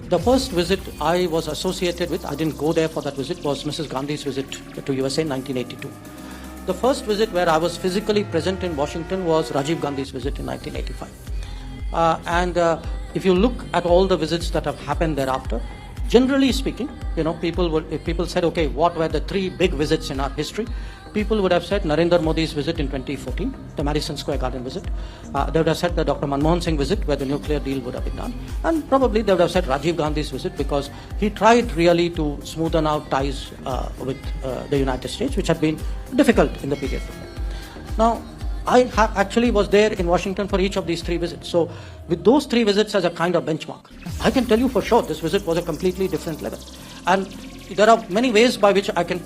The first visit I was associated with, I didn't go there for that visit, was Mrs. Gandhi's visit to USA in 1982. The first visit where I was physically present in Washington was Rajiv Gandhi's visit in 1985. If you look at all the visits that have happened thereafter, generally speaking, if people said, okay, what were the three big visits in our history? People would have said Narendra Modi's visit in 2014, the Madison Square Garden visit. They would have said the Dr. Manmohan Singh visit, where the nuclear deal would have been done. And probably they would have said Rajiv Gandhi's visit, because he tried really to smoothen out ties with the United States, which had been difficult in the period before. Now, I actually was there in Washington for each of these three visits. So with those three visits as a kind of benchmark, I can tell you for sure this visit was a completely different level. And there are many ways by which I can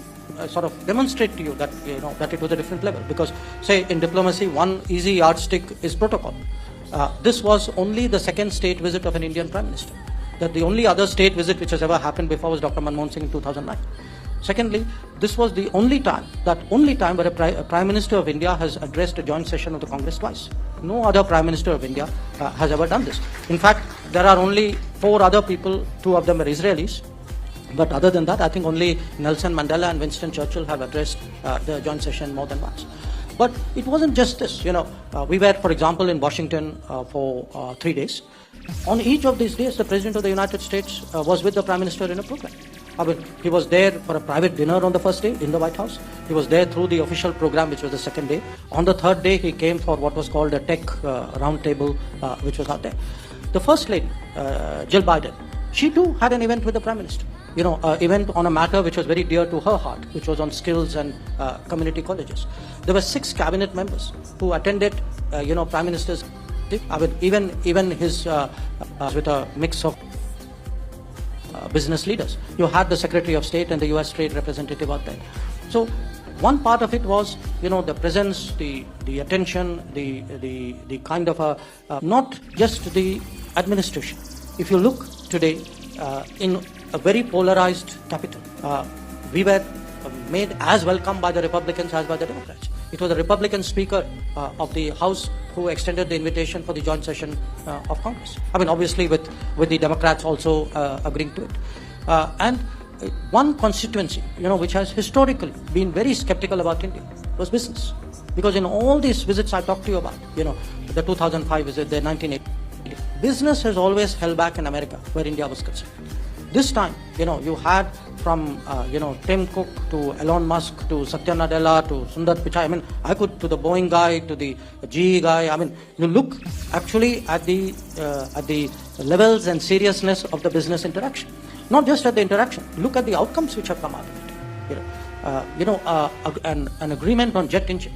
sort of demonstrate to you that that it was a different level. Because, say, in diplomacy, one easy yardstick is protocol. This was only the second state visit of an Indian Prime Minister. That the only other state visit which has ever happened before was Dr. Manmohan Singh in 2009. Secondly, this was the only time where a Prime Minister of India has addressed a joint session of the Congress twice. No other Prime Minister of India has ever done this. In fact, there are only 4 other people, 2 of them are Israelis. But other than that, I think only Nelson Mandela and Winston Churchill have addressed the joint session more than once. But it wasn't just this. We were, for example, in Washington for 3 days. On each of these days, the President of the United States was with the Prime Minister in a program. I mean, he was there for a private dinner on the first day in the White House. He was there through the official program, which was the second day. On the third day, he came for what was called a tech roundtable, which was out there. The First Lady, Jill Biden, she too had an event with the Prime Minister. Event on a matter which was very dear to her heart, which was on skills and community colleges. There were 6 cabinet members who attended, Prime Minister's. I mean, even his with a mix of business leaders. You had the Secretary of State and the U.S. Trade Representative out there. So one part of it was, the presence, the attention, the kind of not just the administration. If you look today in a very polarized capital, we were made as welcome by the Republicans as by the Democrats. It was the Republican Speaker of the House who extended the invitation for the joint session of Congress. I mean, obviously with the Democrats also agreeing to it. And one constituency, which has historically been very skeptical about India was business. Because in all these visits I talked to you about, the 2005 visit, the 1980, business has always held back in America where India was concerned. This time, you had from, Tim Cook to Elon Musk to Satya Nadella to Sundar Pichai. I mean, to the Boeing guy, to the GE guy. I mean, you look actually at the levels and seriousness of the business interaction. Not just at the interaction. Look at the outcomes which have come out of it. An agreement on jet engine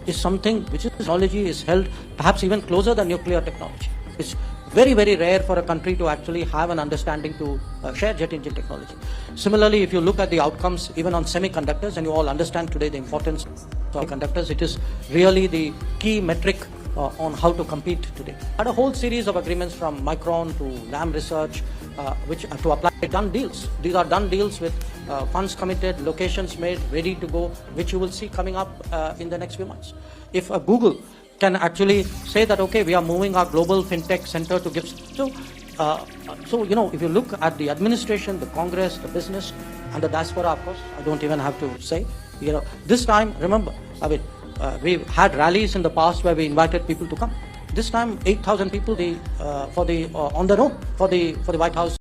is something which technology is held perhaps even closer than nuclear technology. It's very, very rare for a country to actually have an understanding to share jet engine technology. Similarly, if you look at the outcomes even on semiconductors, and you all understand today the importance of semiconductors, it is really the key metric on how to compete today. Had a whole series of agreements from Micron to Lam Research, which to apply done deals. These are done deals with funds committed, locations made, ready to go, which you will see coming up in the next few months. If Google can actually say that, okay, we are moving our global fintech center to Gibson. So, if you look at the administration, the Congress, the business, and the diaspora, of course, I don't even have to say, this time, remember, I mean, we've had rallies in the past where we invited people to come. This time, 8,000 people on their own for the White House.